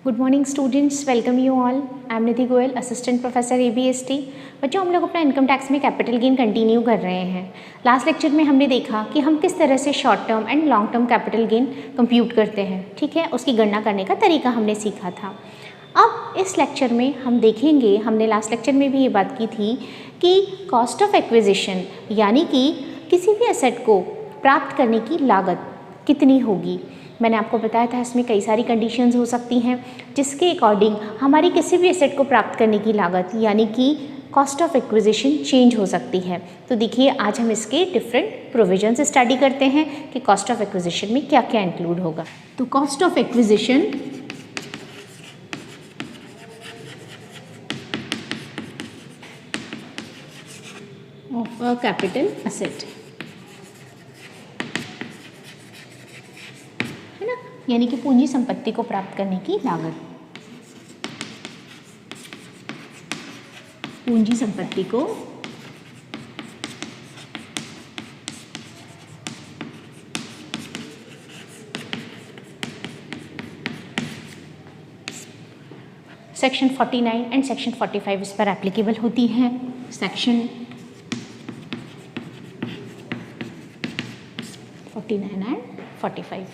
Good morning students, welcome you all. I am Nidhi Goyal, assistant professor ABST। बच्चों, हम लोग अपना इनकम टैक्स में कैपिटल गेन कंटिन्यू कर रहे हैं। लास्ट लेक्चर में हमने देखा कि हम किस तरह से short term and long term capital gain compute करते हैं, ठीक है। उसकी गणना करने का तरीका हमने सीखा था। अब इस लेक्चर में हम देखेंगे, हमने लास्ट लेक्चर में भी ये बात की थी कि कॉस्ट ऑफ एक्विजिशन यानी कि किसी भी एसेट को प्राप्त करने की लागत कितनी होगी। मैंने आपको बताया था इसमें कई सारी कंडीशंस हो सकती हैं जिसके अकॉर्डिंग हमारी किसी भी एसेट को प्राप्त करने की लागत यानी कि कॉस्ट ऑफ एक्विजिशन चेंज हो सकती है। तो देखिए, आज हम इसके डिफरेंट प्रोविजंस स्टडी करते हैं कि कॉस्ट ऑफ एक्विजिशन में क्या क्या इंक्लूड होगा। तो cost of acquisition of a capital asset, यानी कि पूंजी संपत्ति को प्राप्त करने की लागत। पूंजी संपत्ति को सेक्शन 49 एंड सेक्शन 45 इस पर एप्लीकेबल होती है। सेक्शन 49 एंड 45,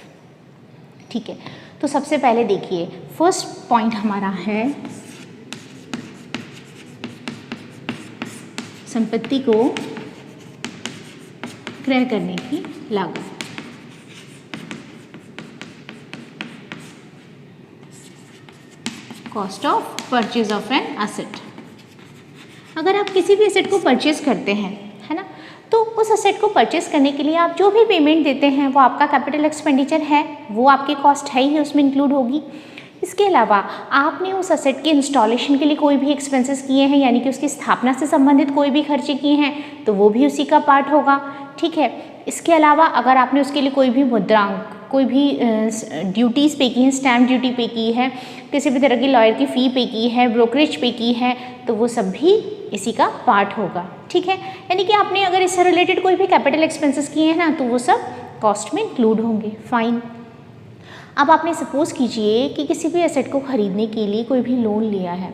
ठीक है। तो सबसे पहले देखिए, फर्स्ट पॉइंट हमारा है संपत्ति को क्रय करने की लागत। Cost of purchase of an asset. अगर आप किसी भी एसेट को परचेज करते हैं, है ना, तो उस एसेट को परचेस करने के लिए आप जो भी पेमेंट देते हैं वो आपका कैपिटल एक्सपेंडिचर है, वो आपकी कॉस्ट है ही, उसमें इंक्लूड होगी। इसके अलावा आपने उस एसेट के इंस्टॉलेशन के लिए कोई भी एक्सपेंसेस किए हैं, यानी कि उसकी स्थापना से संबंधित कोई भी खर्चे किए हैं, तो वो भी उसी का पार्ट होगा, ठीक है। इसके अलावा अगर आपने उसके लिए कोई भी मुद्रांक, कोई भी ड्यूटीज़ पे की हैं, स्टैम्प ड्यूटी पे की है, किसी भी तरह की लॉयर की फ़ी पे की है, ब्रोकरेज पे की है, तो वो सब भी इसी का पार्ट होगा, ठीक है। यानी कि आपने अगर इससे रिलेटेड कोई भी कैपिटल एक्सपेंसेस किए हैं ना, तो वो सब कॉस्ट में इंक्लूड होंगे। फाइन। अब आपने सपोज कीजिए कि किसी भी एसेट को खरीदने के लिए कोई भी लोन लिया है,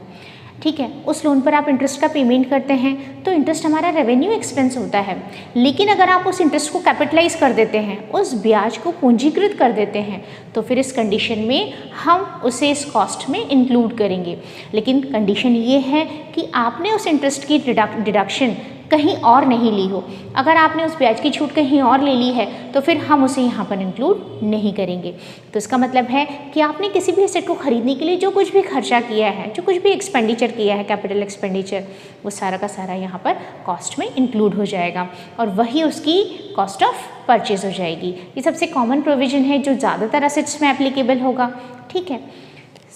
ठीक है। उस लोन पर आप इंटरेस्ट का पेमेंट करते हैं, तो इंटरेस्ट हमारा रेवेन्यू एक्सपेंस होता है। लेकिन अगर आप उस इंटरेस्ट को कैपिटलाइज कर देते हैं, उस ब्याज को पूंजीकृत कर देते हैं, तो फिर इस कंडीशन में हम उसे इस कॉस्ट में इंक्लूड करेंगे। लेकिन कंडीशन ये है कि आपने उस इंटरेस्ट की डिडक्शन कहीं और नहीं ली हो। अगर आपने उस ब्याज की छूट कहीं और ले ली है, तो फिर हम उसे यहाँ पर इंक्लूड नहीं करेंगे। तो इसका मतलब है कि आपने किसी भी एसेट को खरीदने के लिए जो कुछ भी खर्चा किया है, जो कुछ भी एक्सपेंडिचर किया है, कैपिटल एक्सपेंडिचर, वो सारा का सारा यहाँ पर कॉस्ट में इंक्लूड हो जाएगा और वही उसकी कॉस्ट ऑफ परचेज हो जाएगी। ये सबसे कॉमन प्रोविजन है जो ज़्यादातर एसेट्स में एप्लीकेबल होगा, ठीक है।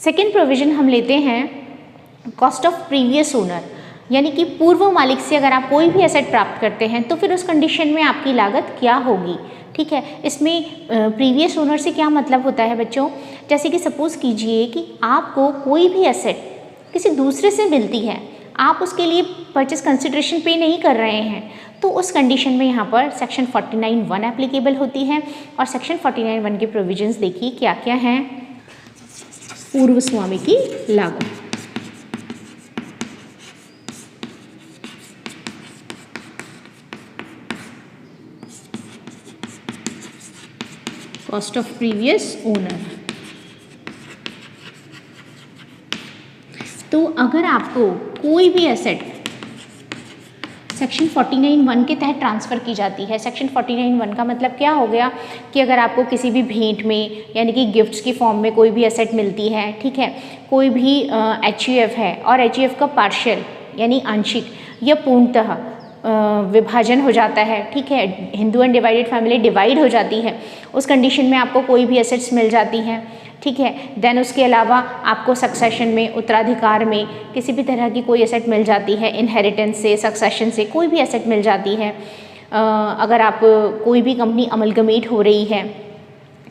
सेकेंड प्रोविजन हम लेते हैं कॉस्ट ऑफ प्रीवियस ओनर, यानी कि पूर्व मालिक से अगर आप कोई भी एसेट प्राप्त करते हैं तो फिर उस कंडीशन में आपकी लागत क्या होगी, ठीक है। इसमें प्रीवियस ओनर से क्या मतलब होता है बच्चों, जैसे कि सपोज कीजिए कि आपको कोई भी एसेट किसी दूसरे से मिलती है, आप उसके लिए परचेस कंसिडरेशन पे नहीं कर रहे हैं, तो उस कंडीशन में यहाँ पर सेक्शन 49(1) एप्लीकेबल होती है। और सेक्शन 49(1) के प्रोविजंस देखिए क्या क्या हैं। पूर्व स्वामी की लागत, कॉस्ट ऑफ प्रीवियस ओनर। तो अगर आपको कोई भी एसेट सेक्शन 49(1) के तहत ट्रांसफ़र की जाती है, सेक्शन 49(1) का मतलब क्या हो गया कि अगर आपको किसी भी भेंट में यानी कि गिफ्ट्स की फॉर्म में कोई भी एसेट मिलती है, ठीक है, कोई भी HUF है और HUF का पार्शियल यानी आंशिक या पूर्णतः विभाजन हो जाता है, ठीक है, हिंदू अनडिवाइडेड फैमिली डिवाइड हो जाती है, उस कंडीशन में आपको कोई भी एसेट्स मिल जाती हैं, ठीक है। देन उसके अलावा आपको सक्सेशन में, उत्तराधिकार में किसी भी तरह की कोई एसेट मिल जाती है, इनहेरिटेंस से, सक्सेशन से कोई भी एसेट मिल जाती है। अगर आप कोई भी कंपनी अमलगमेट हो रही है,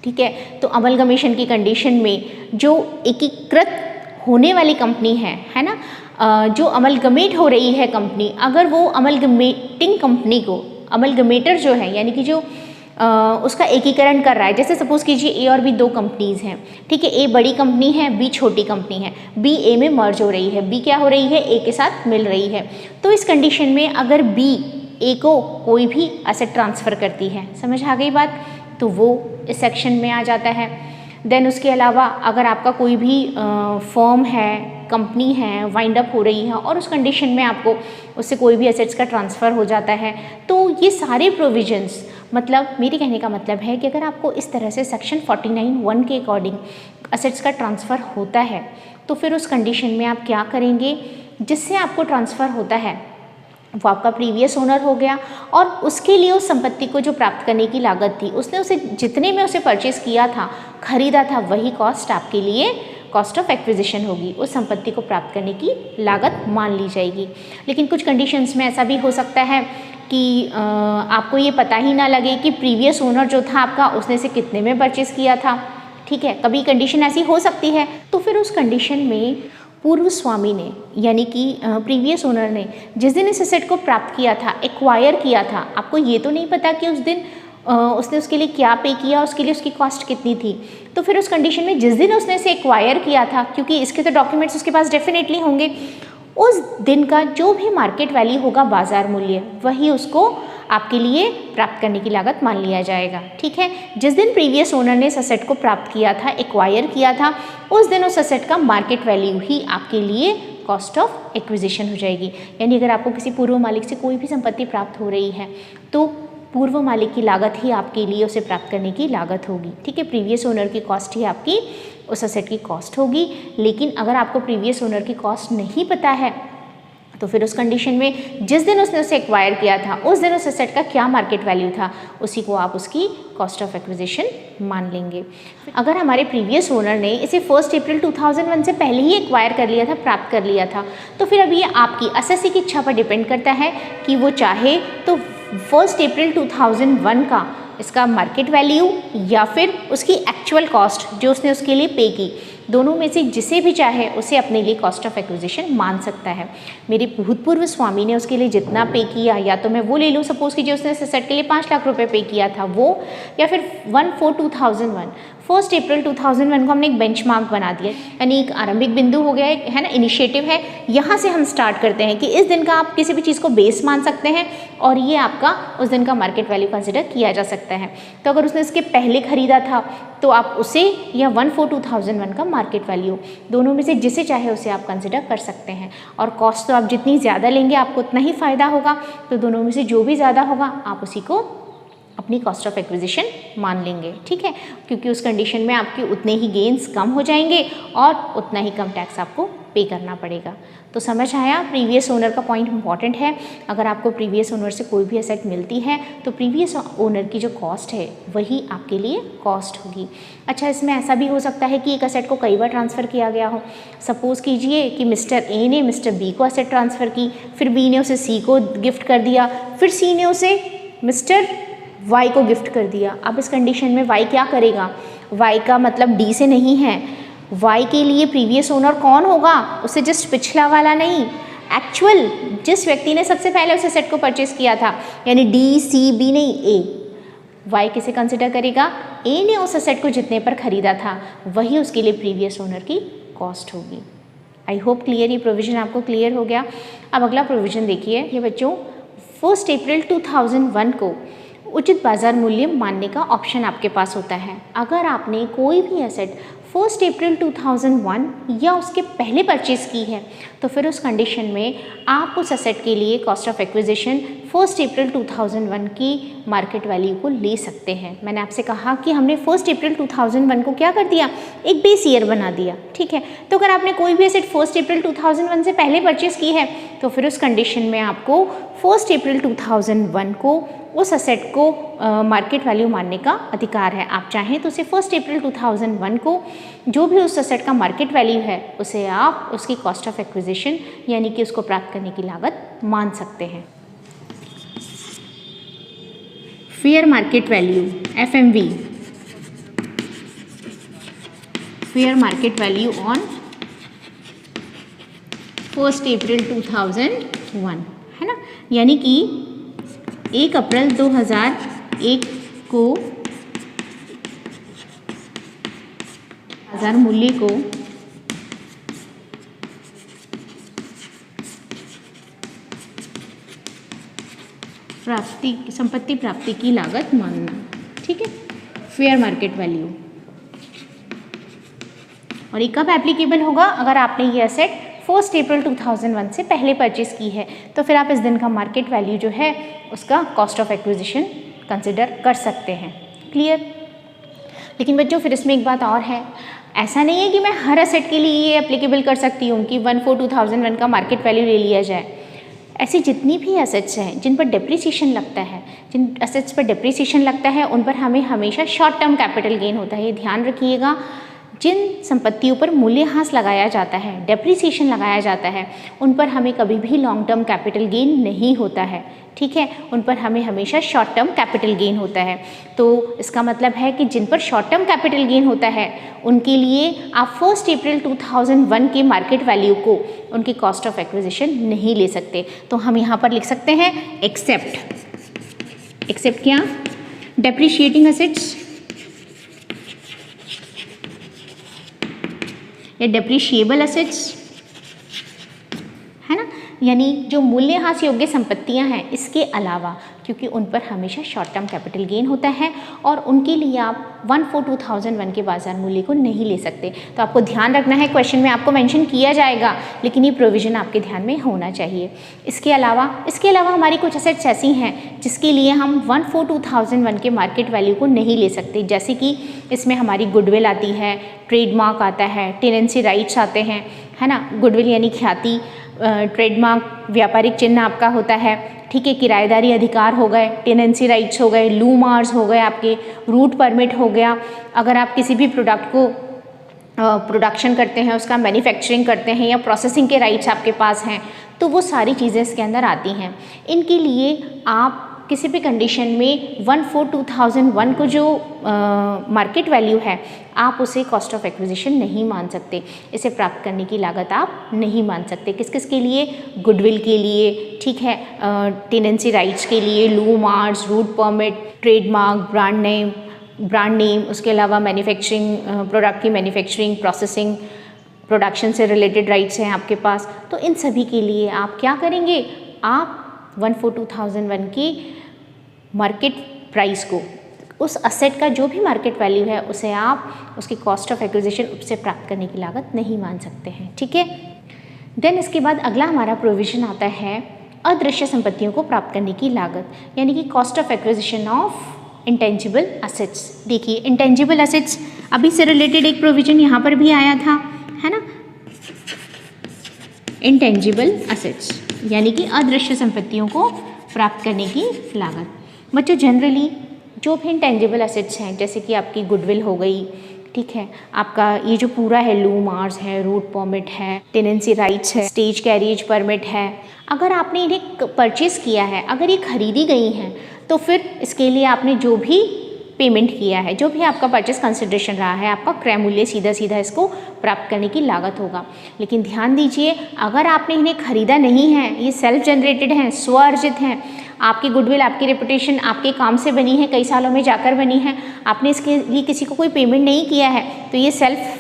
ठीक है, तो अमलगमेशन की कंडीशन में जो एकीकृत होने वाली कंपनी है ना, जो अमलगमेट हो रही है कंपनी, अगर वो अमलगमेटिंग कंपनी को, अमलगमेटर जो है यानी कि जो उसका एकीकरण कर रहा है। जैसे सपोज कीजिए ए और बी दो कंपनीज हैं, ठीक है, ए बड़ी कंपनी है, बी छोटी कंपनी है, बी ए में मर्ज हो रही है, बी क्या हो रही है, ए के साथ मिल रही है। तो इस कंडीशन में अगर बी ए को कोई भी एसेट ट्रांसफ़र करती है, समझ आ गई बात, तो वो इस सेक्शन में आ जाता है। देन उसके अलावा अगर आपका कोई भी फर्म है, कंपनी है, वाइंड अप हो रही है और उस कंडीशन में आपको उससे कोई भी एसेट्स का ट्रांसफ़र हो जाता है, तो ये सारे प्रोविजंस, मतलब मेरे कहने का मतलब है कि अगर आपको इस तरह से सेक्शन 49(1) के अकॉर्डिंग एसेट्स का ट्रांसफ़र होता है, तो फिर उस कंडीशन में आप क्या करेंगे, जिससे आपको ट्रांसफ़र होता है वो आपका प्रीवियस ओनर हो गया और उसके लिए उस संपत्ति को जो प्राप्त करने की लागत थी, उसने उसे जितने में उसे परचेज़ किया था, खरीदा था, वही कॉस्ट आपके लिए कॉस्ट ऑफ एक्विजिशन होगी, उस संपत्ति को प्राप्त करने की लागत मान ली जाएगी। लेकिन कुछ कंडीशंस में ऐसा भी हो सकता है कि आपको ये पता ही ना लगे कि प्रीवियस ओनर जो था आपका, उसने इसे कितने में परचेज़ किया था, ठीक है, कभी कंडीशन ऐसी हो सकती है। तो फिर उस कंडीशन में पूर्व स्वामी ने, यानी कि प्रीवियस ओनर ने जिस दिन इस एसेट को प्राप्त किया था, एक्वायर किया था, आपको ये तो नहीं पता कि उस दिन उसने उसके लिए क्या पे किया, उसके लिए उसकी कॉस्ट कितनी थी। तो फिर उस कंडीशन में जिस दिन उसने इसे एक्वायर किया था, क्योंकि इसके तो डॉक्यूमेंट्स उसके पास डेफिनेटली होंगे, उस दिन का जो भी मार्केट वैल्यू होगा, बाजार मूल्य, वही उसको आपके लिए प्राप्त करने की लागत मान लिया जाएगा, ठीक है। जिस दिन प्रीवियस ओनर ने इस एसेट को प्राप्त किया था, एक्वायर किया था, उस दिन उस एसेट का मार्केट वैल्यू ही आपके लिए कॉस्ट ऑफ एक्विजिशन हो जाएगी। यानी अगर आपको किसी पूर्व मालिक से कोई भी संपत्ति प्राप्त हो रही है, तो पूर्व मालिक की लागत ही आपके लिए उसे प्राप्त करने की लागत होगी, ठीक है। प्रीवियस ओनर की कॉस्ट ही आपकी उस एसेट की कॉस्ट होगी। लेकिन अगर आपको प्रीवियस ओनर की कॉस्ट नहीं पता है, तो फिर उस कंडीशन में जिस दिन उसने उसे एक्वायर किया था, उस दिन उस एसेट का क्या मार्केट वैल्यू था, उसी को आप उसकी कॉस्ट ऑफ एक्विजिशन मान लेंगे। अगर हमारे प्रीवियस ओनर ने इसे 1 अप्रैल 2001 से पहले ही एक्वायर कर लिया था, प्राप्त कर लिया था, तो फिर अब ये आपकी असेसी की इच्छा पर डिपेंड करता है कि वो चाहे तो 1 अप्रैल 2001 का इसका मार्केट वैल्यू या फिर उसकी एक्चुअल कॉस्ट जो उसने उसके लिए पे की, दोनों में से जिसे भी चाहे उसे अपने लिए कॉस्ट ऑफ एक्विजिशन मान सकता है। मेरे भूतपूर्व स्वामी ने उसके लिए जितना पे किया, या तो मैं वो ले लूँ, सपोज कि जो उसने एसेट के लिए 5 लाख रुपए पे किया था वो, या फिर 1/4/2001 1 अप्रैल 2001 को हमने एक बेंचमार्क बना दिया, यानी एक आरंभिक बिंदु हो गया है ना, इनिशिएटिव है। यहाँ से हम स्टार्ट करते हैं कि इस दिन का आप किसी भी चीज़ को बेस मान सकते हैं और ये आपका उस दिन का मार्केट वैल्यू कंसिडर किया जा सकता है। तो अगर उसने इसके पहले खरीदा था तो आप उसे, या 1/4/2001 का मार्केट वैल्यू, दोनों में से जिसे चाहे उसे आप कंसिडर कर सकते हैं। और कॉस्ट तो आप जितनी ज़्यादा लेंगे आपको उतना ही फ़ायदा होगा, तो दोनों में से जो भी ज़्यादा होगा आप उसी को अपनी कॉस्ट ऑफ एक्विजिशन मान लेंगे, ठीक है, क्योंकि उस कंडीशन में आपके उतने ही गेन्स कम हो जाएंगे और उतना ही कम टैक्स आपको पे करना पड़ेगा। तो समझ आया, प्रीवियस ओनर का पॉइंट इंपॉर्टेंट है। अगर आपको प्रीवियस ओनर से कोई भी एसेट मिलती है तो प्रीवियस ओनर की जो कॉस्ट है वही आपके लिए कॉस्ट होगी। अच्छा, इसमें ऐसा भी हो सकता है कि एक एसेट को कई बार ट्रांसफ़र किया गया हो। सपोज़ कीजिए कि मिस्टर ए ने मिस्टर बी को एसेट ट्रांसफ़र की, फिर बी ने उसे सी को गिफ्ट कर दिया, फिर सी ने उसे मिस्टर वाई को गिफ्ट कर दिया। अब इस कंडीशन में वाई क्या करेगा, वाई का मतलब डी से नहीं है, वाई के लिए प्रीवियस ओनर कौन होगा, उससे जस्ट पिछला वाला नहीं, एक्चुअल जिस व्यक्ति ने सबसे पहले उस एसेट को परचेस किया था, यानी डी सी बी नहीं, ए। वाई किसे कंसिडर करेगा, ए ने उस एसेट को जितने पर खरीदा था वही उसके लिए प्रीवियस ओनर की कॉस्ट होगी। आई होप क्लियर, ये प्रोविज़न आपको क्लियर हो गया। अब अगला प्रोविज़न देखिए, ये बच्चों 1 अप्रैल 2001 को उचित बाजार मूल्य मानने का ऑप्शन आपके पास होता है। अगर आपने कोई भी एसेट 1 अप्रैल 2001 या उसके पहले परचेज़ की है तो फिर उस कंडीशन में आप उस एसेट के लिए कॉस्ट ऑफ एक्विजिशन 1 अप्रैल 2001 की मार्केट वैल्यू को ले सकते हैं। मैंने आपसे कहा कि हमने 1 अप्रैल 2001 को क्या कर दिया, एक बेस ईयर बना दिया, ठीक है। तो अगर आपने कोई भी एसेट 1 अप्रैल 2001 से पहले परचेज़ की है तो फिर उस कंडीशन में आपको 1 अप्रैल 2001 को उस एसेट को मार्केट वैल्यू मानने का अधिकार है। आप चाहें तो उसे 1 अप्रैल 2001 को जो भी उस एसेट का मार्केट वैल्यू है उसे आप उसकी कॉस्ट ऑफ एक्विजिशन यानी कि उसको प्राप्त करने की लागत मान सकते हैं। Fair market value FMV, fair market value on 1 अप्रैल 2001, है ना, यानी कि 1 अप्रैल 2001 को बाजार मूल्य को संपत्ति प्राप्ति की लागत मानना, ठीक है, फेयर मार्केट वैल्यू। और ये कब एप्लीकेबल होगा? अगर आपने ये एसेट 1 अप्रैल 2001 से पहले परचेस की है तो फिर आप इस दिन का मार्केट वैल्यू जो है उसका कॉस्ट ऑफ एक्विजिशन कंसिडर कर सकते हैं। क्लियर? लेकिन बच्चों फिर इसमें एक बात और है, ऐसा नहीं है कि मैं हर एसेट के लिए ये एप्लीकेबल कर सकती हूँ कि 1/4/2001 का मार्केट वैल्यू ले लिया जाए। ऐसी जितनी भी एसेट्स हैं जिन पर डेप्रिसिएशन लगता है, जिन एसेट्स पर डेप्रिसिएशन लगता है उन पर हमें हमेशा शॉर्ट टर्म कैपिटल गेन होता है। ये ध्यान रखिएगा, जिन संपत्तियों पर मूल्यह्रास लगाया जाता है, डेप्रिसिएशन लगाया जाता है, उन पर हमें कभी भी लॉन्ग टर्म कैपिटल गेन नहीं होता है, ठीक है, उन पर हमें हमेशा शॉर्ट टर्म कैपिटल गेन होता है। तो इसका मतलब है कि जिन पर शॉर्ट टर्म कैपिटल गेन होता है उनके लिए आप 1 अप्रैल 2001 के मार्केट वैल्यू को उनकी कॉस्ट ऑफ एक्विजिशन नहीं ले सकते। तो हम यहाँ पर लिख सकते हैं एक्सेप्ट क्या? डेप्रिशिएटिंग एसेट्स या डेप्रिशिएबल एसेट्स, है ना, यानी जो मूल्यह्रास योग्य संपत्तियां हैं इसके अलावा, क्योंकि उन पर हमेशा शॉर्ट टर्म कैपिटल गेन होता है और उनके लिए आप 1/4/2001 के बाजार मूल्य को नहीं ले सकते। तो आपको ध्यान रखना है, क्वेश्चन में आपको मेंशन किया जाएगा, लेकिन ये प्रोविज़न आपके ध्यान में होना चाहिए। इसके अलावा हमारी कुछ एसेट्स ऐसी हैं जिसके लिए हम 1/4/2001 के मार्केट वैल्यू को नहीं ले सकते, जैसे कि इसमें हमारी गुडविल आती है, ट्रेडमार्क आता है, टेनेंसी राइट्स आते हैं, है ना। गुडविल यानी ख्याति, ट्रेडमार्क व्यापारिक चिन्ह आपका होता है, ठीक है, किराएदारी अधिकार हो गए, टेनेंसी राइट्स हो गए, लूमार्स हो गए, आपके रूट परमिट हो गया। अगर आप किसी भी प्रोडक्ट को प्रोडक्शन करते हैं, उसका मैन्युफैक्चरिंग करते हैं या प्रोसेसिंग के राइट्स आपके पास हैं, तो वो सारी चीज़ें इसके अंदर आती हैं। इनके लिए आप किसी भी कंडीशन में 1/4/2001 को जो मार्केट वैल्यू है आप उसे कॉस्ट ऑफ एक्विजिशन नहीं मान सकते, इसे प्राप्त करने की लागत आप नहीं मान सकते। किस किस के लिए? गुडविल के लिए, ठीक है, टेनेंसी राइट्स के लिए, लूमार्स, route permit, trademark, brand name, उसके अलावा मैन्युफैक्चरिंग, प्रोडक्ट की मैन्युफैक्चरिंग, प्रोसेसिंग, प्रोडक्शन से रिलेटेड राइट्स हैं आपके पास। तो इन सभी के लिए आप क्या करेंगे? आप 1/4/2001 की मार्केट प्राइस को, उस असेट का जो भी मार्केट वैल्यू है उसे आप उसकी कॉस्ट ऑफ एक्विजिशन उससे प्राप्त करने की लागत नहीं मान सकते हैं, ठीक है। देन इसके बाद अगला हमारा प्रोविज़न आता है अदृश्य संपत्तियों को प्राप्त करने की लागत, यानी कि cost of acquisition of intangible assets. देखिए, इंटेंजिबल असेट्स अभी से रिलेटेड एक प्रोविज़न यहाँ पर भी आया था, है ना। इंटेंजिबल असेट्स यानी कि अदृश्य संपत्तियों को प्राप्त करने की लागत। बच्चों जनरली जो भी इंटेंजिबल असेट्स हैं, जैसे कि आपकी गुडविल हो गई, ठीक है, आपका ये जो पूरा है, लूमार्स है, रूट परमिट है, टेनेंसी राइट्स है, स्टेज कैरिएज परमिट है, अगर आपने इन्हें परचेस किया है, अगर ये खरीदी गई हैं, तो फिर इसके लिए आपने जो भी पेमेंट किया है, जो भी आपका परचेस कंसिडरेशन रहा है, आपका क्रय मूल्य सीधा इसको प्राप्त करने की लागत होगा। लेकिन ध्यान दीजिए, अगर आपने इन्हें खरीदा नहीं है, ये सेल्फ जनरेटेड हैं, स्व अर्जित हैं, आपकी गुडविल, आपकी रेपुटेशन आपके काम से बनी है, कई सालों में जाकर बनी है, आपने इसके लिए किसी को कोई पेमेंट नहीं किया है, तो ये सेल्फ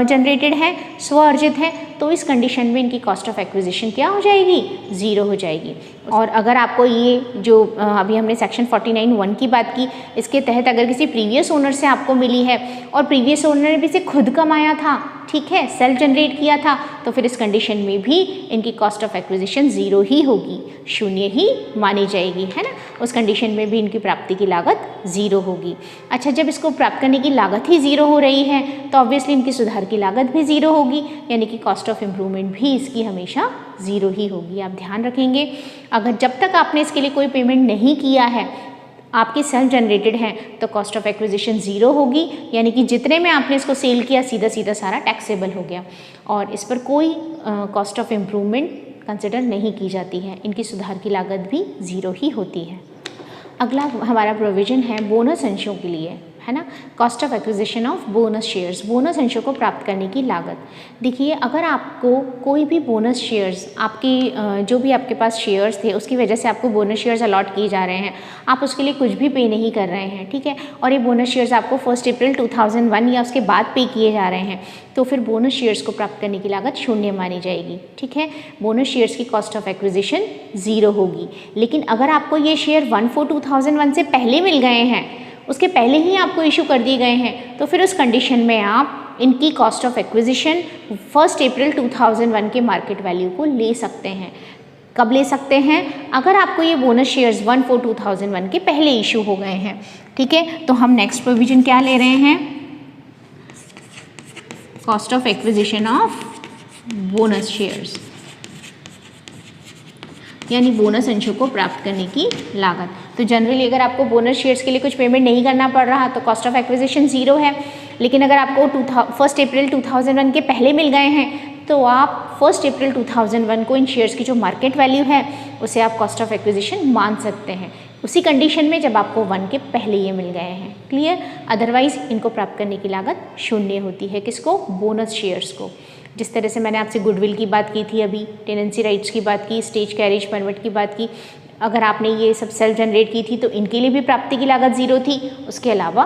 जनरेटेड है, स्व अर्जित है, तो इस कंडीशन में इनकी कॉस्ट ऑफ एक्विजिशन क्या हो जाएगी? 0 हो जाएगी। और अगर आपको ये जो अभी हमने सेक्शन 49(1) की बात की, इसके तहत अगर किसी प्रीवियस ओनर से आपको मिली है और प्रीवियस ओनर ने भी इसे खुद कमाया था, ठीक है, सेल्फ जनरेट किया था, तो फिर इस कंडीशन में भी इनकी कॉस्ट ऑफ एक्विजिशन 0 ही होगी, 0 ही मानी जाएगी, है ना। उस कंडीशन में भी इनकी प्राप्ति की लागत 0 होगी। अच्छा, जब इसको प्राप्त करने की लागत ही 0 हो रही है तो ऑब्वियसली इनकी सुधार की लागत भी 0 होगी, यानी कि कॉस्ट ऑफ इम्प्रूवमेंट भी इसकी हमेशा 0 ही होगी। आप ध्यान रखेंगे, अगर जब तक आपने इसके लिए कोई पेमेंट नहीं किया है, आपकी सेल्फ जनरेटेड है, तो कॉस्ट ऑफ एक्विजिशन 0 होगी, यानी कि जितने में आपने इसको सेल किया सीधा सारा टैक्सेबल हो गया और इस पर कोई कॉस्ट ऑफ इम्प्रूवमेंट कंसिडर नहीं की जाती है, इनकी सुधार की लागत भी 0 ही होती है। अगला हमारा प्रोविज़न है बोनस अंशों के लिए, है ना। Cost of acquisition of bonus shares, bonus अंशों को प्राप्त करने की लागत। देखिए अगर आपको कोई भी बोनस शेयर्स आपकी जो भी आपके पास शेयर्स थे उसकी वजह से आपको बोनस शेयर्स अलॉट किए जा रहे हैं, आप उसके लिए कुछ भी पे नहीं कर रहे हैं, ठीक है, और ये बोनस शेयर्स आपको 1 अप्रैल 2001 या उसके बाद पे किए जा रहे हैं, तो फिर बोनस शेयर्स को प्राप्त करने की लागत शून्य मानी जाएगी, ठीक है। बोनस शेयर्स की कॉस्ट ऑफ एक्विजिशन 0 होगी। लेकिन अगर आपको ये शेयर 1/4/2001 से पहले मिल गए हैं, उसके पहले ही आपको इशू कर दिए गए हैं, तो फिर उस कंडीशन में आप इनकी कॉस्ट ऑफ एक्विजिशन 1 अप्रैल 2001 के मार्केट वैल्यू को ले सकते हैं। कब ले सकते हैं? अगर आपको ये बोनस शेयर्स 1/4/2001 के पहले इशू हो गए हैं, ठीक है। तो हम नेक्स्ट प्रोविजन क्या ले रहे हैं? Cost of acquisition of bonus shares, यानी बोनस अंशों को प्राप्त करने की लागत। तो जनरली अगर आपको बोनस शेयर्स के लिए कुछ पेमेंट नहीं करना पड़ रहा तो कॉस्ट ऑफ एक्विजिशन 0 है। लेकिन अगर आपको 1 अप्रैल 2001 के पहले मिल गए हैं तो आप 1 अप्रैल 2001 को इन शेयर्स की जो मार्केट वैल्यू है उसे आप कॉस्ट ऑफ एक्विजिशन मान सकते हैं, उसी कंडीशन में जब आपको 1 के पहले ये मिल गए हैं। क्लियर? अदरवाइज इनको प्राप्त करने की लागत शून्य होती है। किसको? बोनस शेयर्स को। जिस तरह से मैंने आपसे गुडविल की बात की थी, अभी टेनेंसी राइट्स की बात की, स्टेज कैरेज परमिट की बात की, अगर आपने ये सब सेल्फ जनरेट की थी तो इनके लिए भी प्राप्ति की लागत 0 थी, उसके अलावा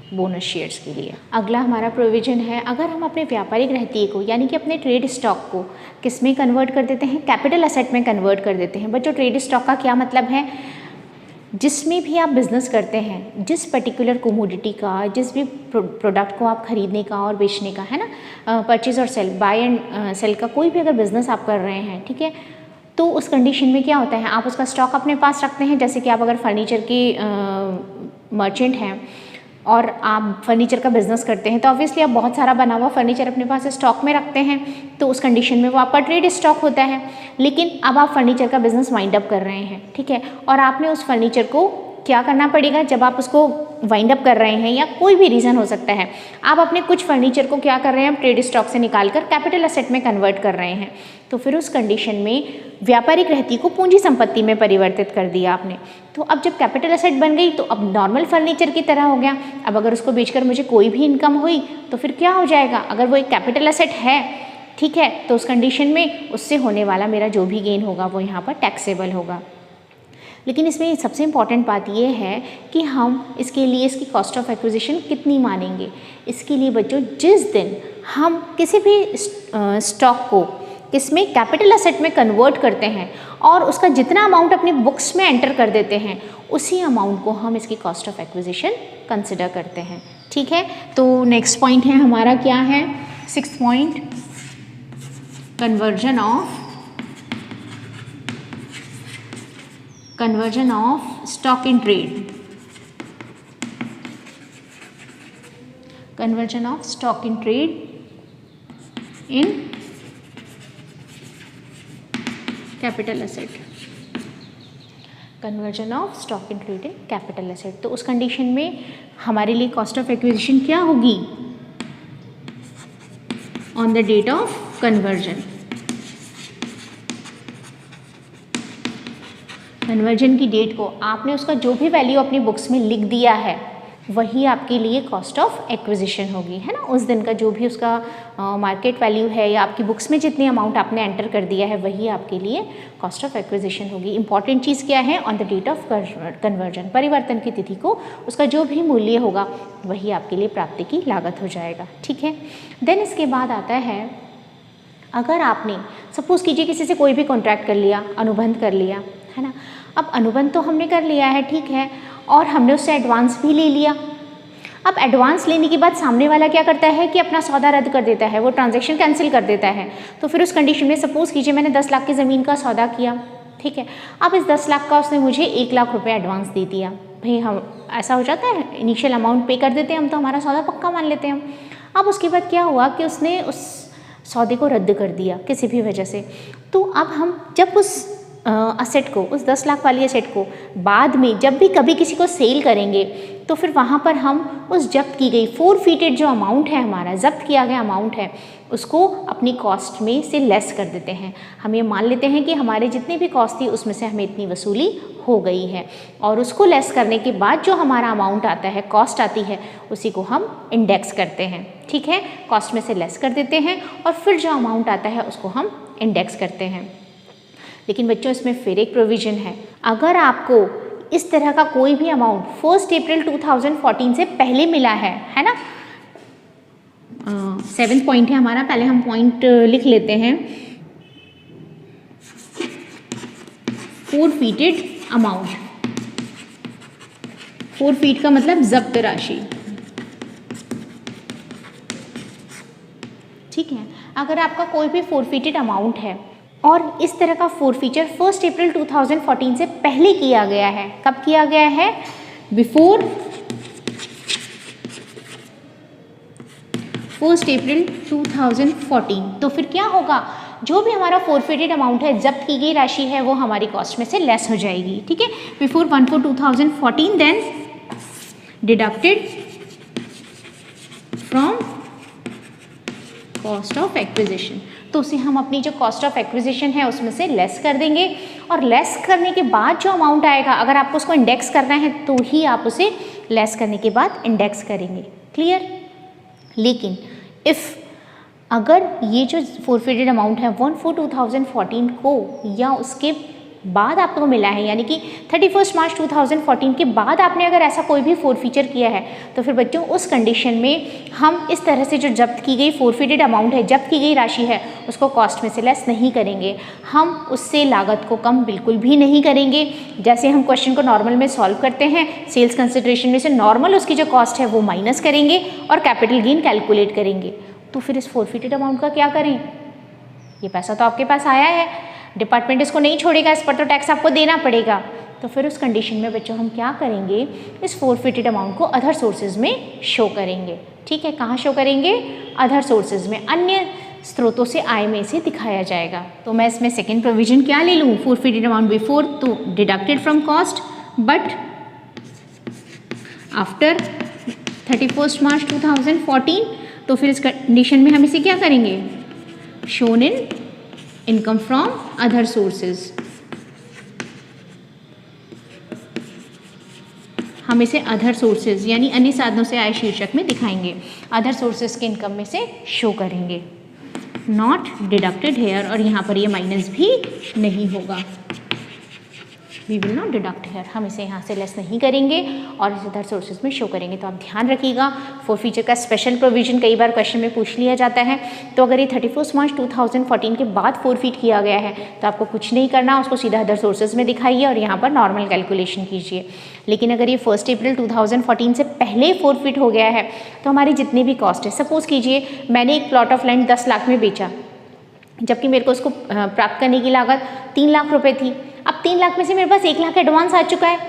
बोनस शेयर्स के लिए। अगला हमारा प्रोविजन है, अगर हम अपने व्यापारिक रहतिये को यानी कि अपने ट्रेड स्टॉक को किस में कन्वर्ट कर देते हैं? कैपिटल असेट में कन्वर्ट कर देते हैं। बच्चों ट्रेड स्टॉक का क्या मतलब है? जिसमें भी आप बिज़नेस करते हैं, जिस पर्टिकुलर कोमोडिटी का, जिस भी प्रोडक्ट को आप खरीदने का और बेचने का, है ना, परचेज और सेल, बाय एंड सेल का कोई भी अगर बिज़नेस आप कर रहे हैं, ठीक है, तो उस कंडीशन में क्या होता है, आप उसका स्टॉक अपने पास रखते हैं। जैसे कि आप अगर फर्नीचर के मर्चेंट हैं और आप फर्नीचर का बिज़नेस करते हैं तो ऑब्वियसली आप बहुत सारा बना हुआ फर्नीचर अपने पास स्टॉक में रखते हैं, तो उस कंडीशन में वो आपका ट्रेड स्टॉक होता है। लेकिन अब आप फर्नीचर का बिज़नेस वाइंड अप कर रहे हैं, ठीक है, और आपने उस फर्नीचर को क्या करना पड़ेगा, जब आप उसको वाइंड अप कर रहे हैं या कोई भी रीज़न हो सकता है, आप अपने कुछ फर्नीचर को क्या कर रहे हैं, ट्रेड स्टॉक से निकाल कर कैपिटल असेट में कन्वर्ट कर रहे हैं, तो फिर उस कंडीशन में व्यापारिक रहती को पूंजी संपत्ति में परिवर्तित कर दिया आपने। तो अब जब कैपिटल असेट बन गई तो अब नॉर्मल फर्नीचर की तरह हो गया। अब अगर उसको बेचकर मुझे कोई भी इनकम हुई तो फिर क्या हो जाएगा, अगर वो एक कैपिटल असेट है, ठीक है, तो उस कंडीशन में उससे होने वाला मेरा जो भी गेन होगा वो यहाँ पर टैक्सेबल होगा। लेकिन इसमें सबसे इम्पॉर्टेंट बात यह है कि हम इसके लिए इसकी कॉस्ट ऑफ एक्विजिशन कितनी मानेंगे। इसके लिए बच्चों जिस दिन हम किसी भी स्टॉक को किसमें कैपिटल असेट में कन्वर्ट करते हैं और उसका जितना अमाउंट अपनी बुक्स में एंटर कर देते हैं उसी अमाउंट को हम इसकी कॉस्ट ऑफ एक्विजिशन कंसिडर करते हैं, ठीक है। तो नेक्स्ट पॉइंट है हमारा, क्या है, 6th point, conversion of stock in trade. Conversion of stock in trade in capital asset. Conversion of stock in trade in capital asset. तो उस कंडीशन में हमारे लिए कॉस्ट ऑफ एक्विजिशन क्या होगी, on the date of conversion. Conversion की date को आपने उसका जो भी वैल्यू अपनी बुक्स में लिख दिया है वही आपके लिए कॉस्ट ऑफ एक्विजिशन होगी, है ना। उस दिन का जो भी उसका मार्केट वैल्यू है या आपकी बुक्स में जितनी अमाउंट आपने एंटर कर दिया है वही आपके लिए कॉस्ट ऑफ एक्विजिशन होगी। इंपॉर्टेंट चीज़ क्या है, on the date of conversion, परिवर्तन की तिथि को उसका जो भी मूल्य होगा वही आपके लिए प्राप्ति की लागत हो जाएगा, ठीक है। देन इसके बाद आता है, अगर आपने सपोज कीजिए किसी से कोई भी कॉन्ट्रैक्ट कर लिया, अनुबंध कर लिया, है ना। अब अनुबंध तो हमने कर लिया है, ठीक है, और हमने उससे एडवांस भी ले लिया। अब एडवांस लेने के बाद सामने वाला क्या करता है कि अपना सौदा रद्द कर देता है, वो ट्रांजैक्शन कैंसिल कर देता है। तो फिर उस कंडीशन में सपोज कीजिए मैंने 10 लाख की ज़मीन का सौदा किया, ठीक है। अब इस 10 लाख का उसने मुझे 1 लाख रुपये एडवांस दे दिया। भाई हम ऐसा हो जाता है, इनिशियल अमाउंट पे कर देते हैं हम, तो हमारा सौदा पक्का मान लेते हैं हम। अब उसके बाद क्या हुआ कि उसने उस सौदे को रद्द कर दिया किसी भी वजह से। तो अब हम जब उस असेट को, उस 10 लाख वाली असेट को बाद में जब भी कभी किसी को सेल करेंगे तो फिर वहाँ पर हम उस जब्त की गई फोरफीटेड जो अमाउंट है, हमारा जब्त किया गया अमाउंट है, उसको अपनी कॉस्ट में से लेस कर देते हैं। हम ये मान लेते हैं कि हमारे जितनी भी कॉस्ट थी उसमें से हमें इतनी वसूली हो गई है, और उसको लेस करने के बाद जो हमारा अमाउंट आता है, कॉस्ट आती है, उसी को हम इंडेक्स करते हैं। ठीक है, कॉस्ट में से लेस कर देते हैं और फिर जो अमाउंट आता है उसको हम इंडेक्स करते हैं। लेकिन बच्चों इसमें फिर एक प्रोविज़न है, अगर आपको इस तरह का कोई भी अमाउंट 1 अप्रैल 2014 से पहले मिला है ना, 7th पॉइंट है हमारा, पहले हम पॉइंट लिख लेते हैं। फोरफीटेड अमाउंट, फोरफीट का मतलब जब्त राशि। ठीक है, अगर आपका कोई भी फोरफीटेड अमाउंट है और इस तरह का फोरफीचर 1 अप्रैल 2014 से पहले किया गया है, कब किया गया है? बिफोर 1 अप्रैल 2014, तो फिर क्या होगा? जो भी हमारा फोरफीटेड अमाउंट है, जब्त की गई राशि है, वो हमारी कॉस्ट में से लेस हो जाएगी। ठीक है, before 1/4/2014 then deducted from cost of acquisition, तो उसे हम अपनी जो कॉस्ट ऑफ एक्विजिशन है उसमें से लेस कर देंगे, और लेस करने के बाद जो अमाउंट आएगा, अगर आपको उसको इंडेक्स करना है तो ही आप उसे लेस करने के बाद इंडेक्स करेंगे। क्लियर? लेकिन इफ़ अगर ये जो फोरफीटेड अमाउंट है 1/4/2014 को या उसके बाद आपको मिला है, यानी कि 31 मार्च 2014 के बाद आपने अगर ऐसा कोई भी फोरफीचर किया है, तो फिर बच्चों उस कंडीशन में हम इस तरह से जो जब्त की गई फोरफीटेड अमाउंट है, जब्त की गई राशि है, उसको कॉस्ट में से लेस नहीं करेंगे, हम उससे लागत को कम बिल्कुल भी नहीं करेंगे। जैसे हम क्वेश्चन को नॉर्मल में सॉल्व करते हैं, सेल्स कंसिडरेशन में से नॉर्मल उसकी जो कॉस्ट है वो माइनस करेंगे और कैपिटल गेन कैलकुलेट करेंगे। तो फिर इस फोरफीटेड अमाउंट का क्या करें? ये पैसा तो आपके पास आया है, डिपार्टमेंट इसको नहीं छोड़ेगा, इस पर तो टैक्स आपको देना पड़ेगा। तो फिर उस कंडीशन में बच्चों हम क्या करेंगे? इस फोरफीटेड अमाउंट को अदर सोर्सेज में शो करेंगे। ठीक है, कहाँ शो करेंगे? अदर सोर्सेज में, अन्य स्रोतों से आय में से दिखाया जाएगा। तो मैं इसमें सेकेंड प्रोविजन क्या ले लूँ? फोरफीटेड अमाउंट बिफोर तो deducted from cost, but after 31 मार्च 2014, तो फिर इस कंडीशन में हम इसे क्या करेंगे? Shown in income from other sources. हम इसे अदर सोर्सेज यानी अन्य साधनों से आय शीर्षक में दिखाएंगे, अदर सोर्सेज के इनकम में से शो करेंगे, नॉट डिडक्टेड हेयर, और यहाँ पर ये माइनस भी नहीं होगा। We will not deduct here, हम इसे यहाँ से लेस नहीं करेंगे और इसे अदर सोर्सेज में शो करेंगे। तो आप ध्यान रखिएगा, फोरफीचर का स्पेशल प्रोविजन कई बार क्वेश्चन में पूछ लिया जाता है। तो अगर ये 31 मार्च 2014 के बाद फोरफीट किया गया है तो आपको कुछ नहीं करना, उसको सीधा अदर सोर्सेज में दिखाइए और यहाँ पर नॉर्मल कैलकुलेशन कीजिए। लेकिन अगर ये 1 अप्रैल 2014 से पहले फोरफीट हो गया है तो हमारी जितनी भी कॉस्ट है, सपोज कीजिए मैंने एक प्लॉट ऑफ लैंड 10 लाख में बेचा, जबकि मेरे को उसको प्राप्त करने की लागत 3 लाख रुपए थी। अब 3 लाख में से मेरे पास 1 लाख एडवांस आ चुका है,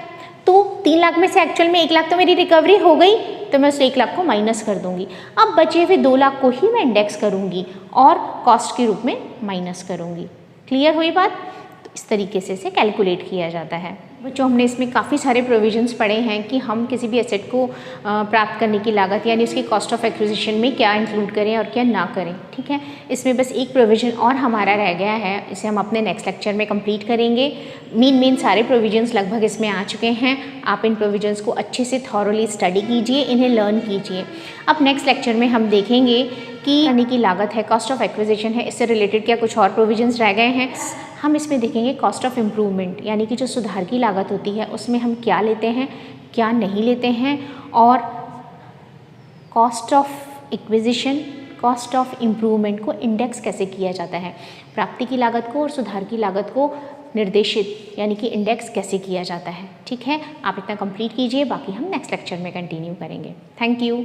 तो 3 लाख में से एक्चुअल में 1 लाख तो मेरी रिकवरी हो गई, तो मैं उस 1 लाख को माइनस कर दूंगी। अब बचे हुए 2 लाख को ही मैं इंडेक्स करूंगी और कॉस्ट के रूप में माइनस करूंगी। क्लियर हुई बात? तो इस तरीके से इसे कैलकुलेट किया जाता है। बच्चों, हमने इसमें काफ़ी सारे प्रोविजंस पढ़े हैं कि हम किसी भी एसेट को प्राप्त करने की लागत यानी उसकी कॉस्ट ऑफ एक्विजिशन में क्या इंक्लूड करें और क्या ना करें। ठीक है, इसमें बस एक प्रोविजन और हमारा रह गया है, इसे हम अपने नेक्स्ट लेक्चर में कंप्लीट करेंगे। मेन सारे प्रोविजंस लगभग इसमें आ चुके हैं। आप इन प्रोविजंस को अच्छे से थॉरोली स्टडी कीजिए, इन्हें लर्न कीजिए। अब नेक्स्ट लेक्चर में हम देखेंगे कि करने की लागत है, कॉस्ट ऑफ एक्विजिशन है, इससे रिलेटेड क्या कुछ और प्रोविजंस रह गए हैं। हम इसमें देखेंगे कॉस्ट ऑफ इम्प्रूवमेंट यानी कि जो सुधार की लागत होती है उसमें हम क्या लेते हैं, क्या नहीं लेते हैं, और cost of acquisition, cost of improvement को इंडेक्स कैसे किया जाता है, प्राप्ति की लागत को और सुधार की लागत को निर्देशित यानी कि इंडेक्स कैसे किया जाता है। ठीक है, आप इतना कंप्लीट कीजिए, बाकी हम नेक्स्ट लेक्चर में कंटिन्यू करेंगे। Thank you.